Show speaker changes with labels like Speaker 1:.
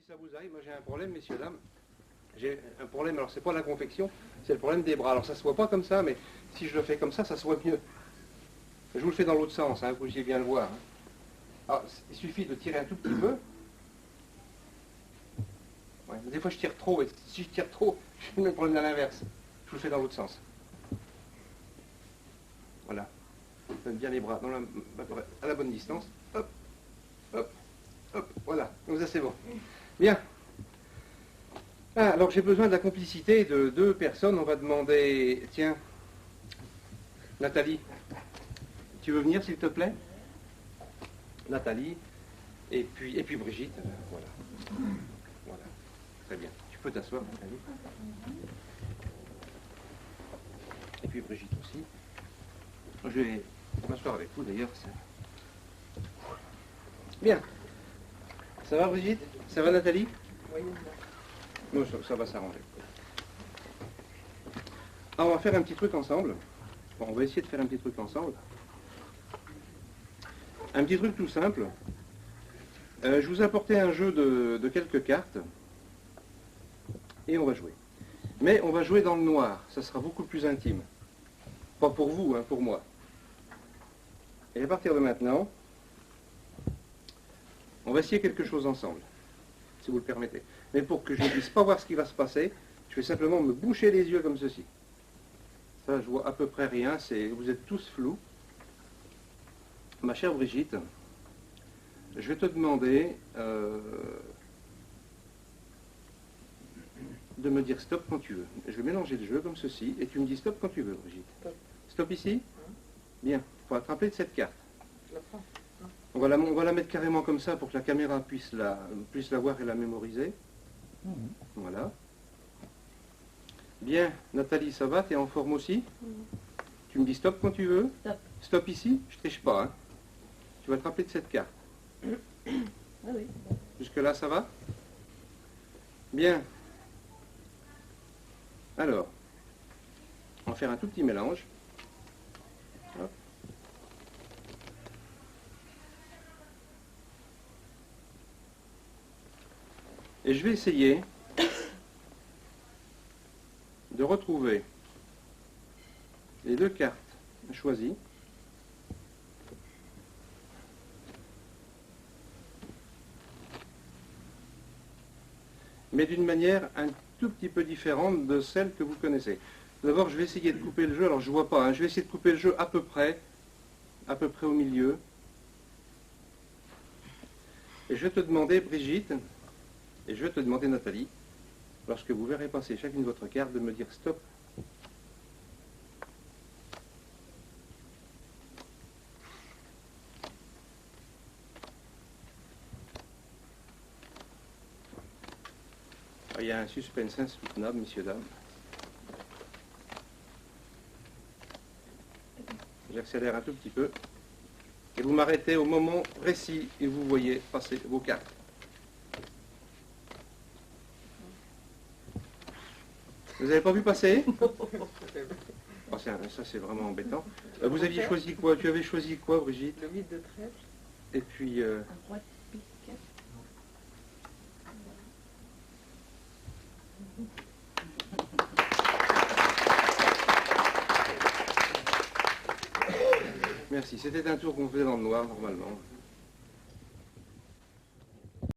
Speaker 1: ça vous arrive, moi j'ai un problème, messieurs, dames. J'ai un problème, alors c'est pas la confection, c'est le problème des bras. Alors ça se voit pas comme ça, mais si je le fais comme ça se voit mieux. Je vous le fais dans l'autre sens, hein, vous puissiez bien le voir. Hein. Alors, il suffit de tirer un tout petit peu. Ouais, des fois je tire trop, et si je tire trop, j'ai le problème à l'inverse. Je vous le fais dans l'autre sens. Voilà. Je donne bien les bras à la bonne distance. Hop, hop, hop, voilà. Donc ça c'est bon. Bien. Ah, alors j'ai besoin de la complicité de deux personnes. On va demander, tiens, Nathalie, tu veux venir s'il te plaît? Nathalie, et puis Brigitte, voilà. Voilà, très bien. Tu peux t'asseoir, Nathalie. Et puis Brigitte aussi. Je vais m'asseoir avec vous d'ailleurs. Bien. Ça va Brigitte? Ça va Nathalie? Oui. Bon, ça va s'arranger. Alors on va faire un petit truc ensemble. Bon, on va essayer de faire un petit truc ensemble. Un petit truc tout simple. Je vous ai apporté un jeu de quelques cartes. Et on va jouer. Mais on va jouer dans le noir. Ça sera beaucoup plus intime. Pas pour vous, hein, pour moi. Et à partir de maintenant, on va essayer quelque chose ensemble. Si vous le permettez. Mais pour que je ne puisse pas voir ce qui va se passer, je vais simplement me boucher les yeux comme ceci. Ça, je vois à peu près rien. Vous êtes tous flous. Ma chère Brigitte, je vais te demander de me dire stop quand tu veux. Je vais mélanger le jeu comme ceci, et tu me dis stop quand tu veux, Brigitte. Stop, stop ici? Bien. Il faut attraper de cette carte. Je la prends. On va la mettre carrément comme ça pour que la caméra puisse la voir et la mémoriser. Voilà. Bien, Nathalie, ça va? T'es en forme aussi? Tu me dis stop quand tu veux? Stop. Stop ici? Je triche pas, hein. Tu vas attraper de cette carte.
Speaker 2: Ah oui.
Speaker 1: Jusque-là, ça va? Bien. Alors, on va faire un tout petit mélange. Hop. Et je vais essayer de retrouver les deux cartes choisies. Mais d'une manière un tout petit peu différente de celle que vous connaissez. D'abord, je vais essayer de couper le jeu. Alors, je ne vois pas. Hein, je vais essayer de couper le jeu à peu près au milieu. Et je vais te demander, Brigitte, et je vais te demander, Nathalie, lorsque vous verrez passer chacune de votre carte, de me dire stop. Il y a un suspense insoutenable, messieurs, dames. J'accélère un tout petit peu. Et vous m'arrêtez au moment précis et vous voyez passer vos cartes. Vous n'avez pas vu passer? Oh, ça c'est vraiment embêtant. Vous aviez choisi quoi? Tu avais choisi quoi, Brigitte?
Speaker 2: Le 8 de trèfle.
Speaker 1: Et puis...
Speaker 2: Un roi de pique.
Speaker 1: Merci. C'était un tour qu'on faisait dans le noir, normalement.